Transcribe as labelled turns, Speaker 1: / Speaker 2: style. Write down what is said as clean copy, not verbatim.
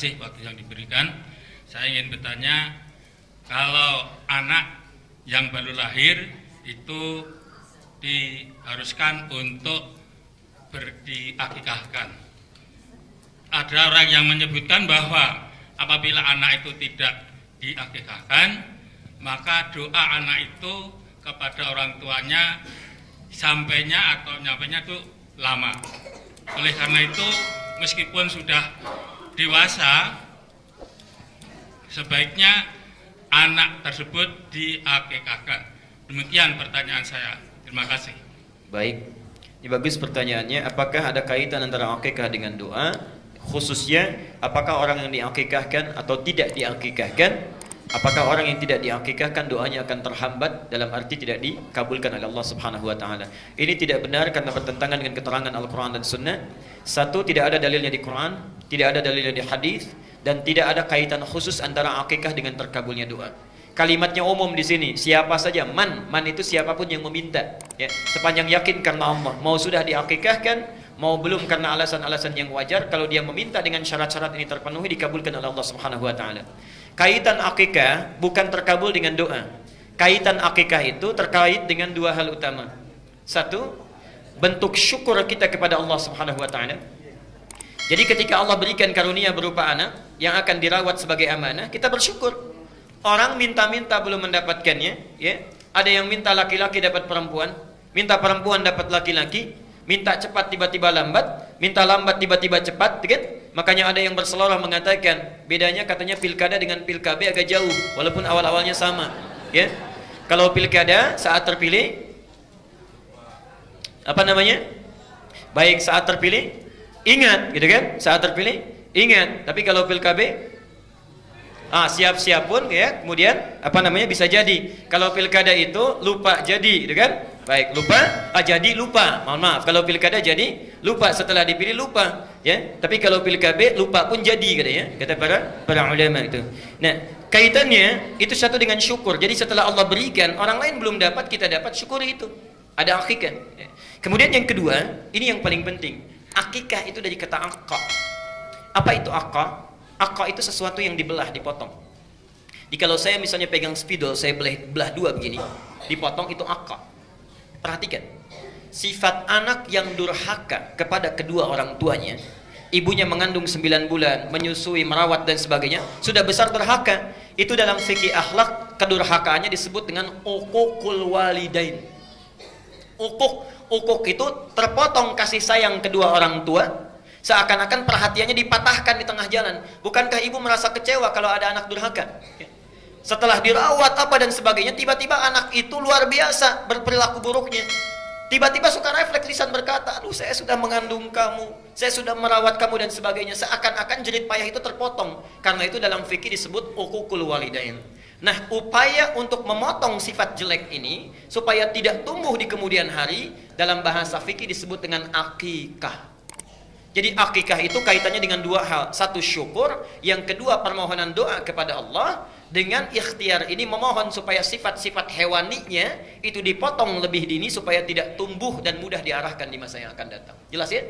Speaker 1: kasih waktu yang diberikan. Saya ingin bertanya, kalau anak yang baru lahir itu diharuskan untuk diakikahkan. Ada orang yang menyebutkan bahwa apabila anak itu tidak diakikahkan, maka doa anak itu kepada orang tuanya sampainya atau nyampainya itu lama. Oleh karena itu, meskipun sudah dewasa, sebaiknya anak tersebut diakikahkan. Demikian pertanyaan saya. Terima kasih.
Speaker 2: Baik, ini bagus pertanyaannya. Apakah ada kaitan antara akikah dengan doa? Khususnya, apakah orang yang diakikahkan atau tidak diakikahkan? Apakah orang yang tidak diakikahkan doanya akan terhambat, dalam arti tidak dikabulkan oleh Allah Subhanahu wa taala? Ini tidak benar karena bertentangan dengan keterangan Al-Qur'an dan Sunnah. Satu, tidak ada dalilnya di Quran, tidak ada dalilnya di hadis, dan tidak ada kaitan khusus antara akikah dengan terkabulnya doa. Kalimatnya umum di sini, siapa saja, man itu siapapun yang meminta, ya, sepanjang yakin karena Allah, mau sudah diakikahkan, mau belum karena alasan-alasan yang wajar, kalau dia meminta dengan syarat-syarat ini terpenuhi, dikabulkan oleh Allah Subhanahu wa taala. Kaitan akikah bukan terkabul dengan doa. Kaitan akikah itu terkait dengan dua hal utama. Satu, bentuk syukur kita kepada Allah Subhanahu wa taala. Jadi ketika Allah berikan karunia berupa anak yang akan dirawat sebagai amanah, kita bersyukur. Orang minta-minta belum mendapatkannya, ya. Ada yang minta laki-laki dapat perempuan, minta perempuan dapat laki-laki, minta cepat tiba-tiba lambat, minta lambat tiba-tiba cepat, kan? Makanya ada yang berseloroh mengatakan bedanya katanya pilkada dengan pilkabe agak jauh, walaupun awal-awalnya sama, ya. Kalau pilkada saat terpilih apa namanya? Baik saat terpilih ingat, gitu kan? Saat terpilih ingat. Tapi kalau pilkabe siap-siap pun, ya, kemudian apa namanya bisa jadi. Kalau pilkada itu lupa jadi, gitu kan? Baik, lupa, jadi lupa. Mohon maaf, kalau pilkada jadi lupa, setelah dipilih lupa, ya. Tapi kalau pilkada lupa pun jadi, katanya, kata para ulama itu. Nah, kaitannya itu satu dengan syukur. Jadi setelah Allah berikan, orang lain belum dapat, kita dapat, syukuri itu. Ada akikah. Kemudian yang kedua, ini yang paling penting. Akikah itu dari kata akqa. Apa itu akqa? Akqa itu sesuatu yang dibelah, dipotong. Jadi kalau saya misalnya pegang spidol, saya belah dua begini, dipotong, itu akqa. Perhatikan, sifat anak yang durhaka kepada kedua orang tuanya, ibunya mengandung 9 bulan, menyusui, merawat dan sebagainya, sudah besar durhaka. Itu dalam fikih akhlak, kedurhakaannya disebut dengan uququl walidain. Uquq itu terpotong kasih sayang kedua orang tua, seakan-akan perhatiannya dipatahkan di tengah jalan. Bukankah ibu merasa kecewa kalau ada anak durhaka? Setelah dirawat apa dan sebagainya, tiba-tiba anak itu luar biasa berperilaku buruknya. Tiba-tiba suka refleks lisan berkata, aduh saya sudah mengandung kamu, saya sudah merawat kamu dan sebagainya. Seakan-akan jerit payah itu terpotong. Karena itu dalam fikih disebut uququl walidain. Nah, upaya untuk memotong sifat jelek ini supaya tidak tumbuh di kemudian hari, dalam bahasa fikih disebut dengan akikah. Jadi akikah itu kaitannya dengan dua hal. Satu syukur, yang kedua permohonan doa kepada Allah. Dengan ikhtiar ini memohon supaya sifat-sifat hewaninya itu dipotong lebih dini supaya tidak tumbuh dan mudah diarahkan di masa yang akan datang. Jelas ya?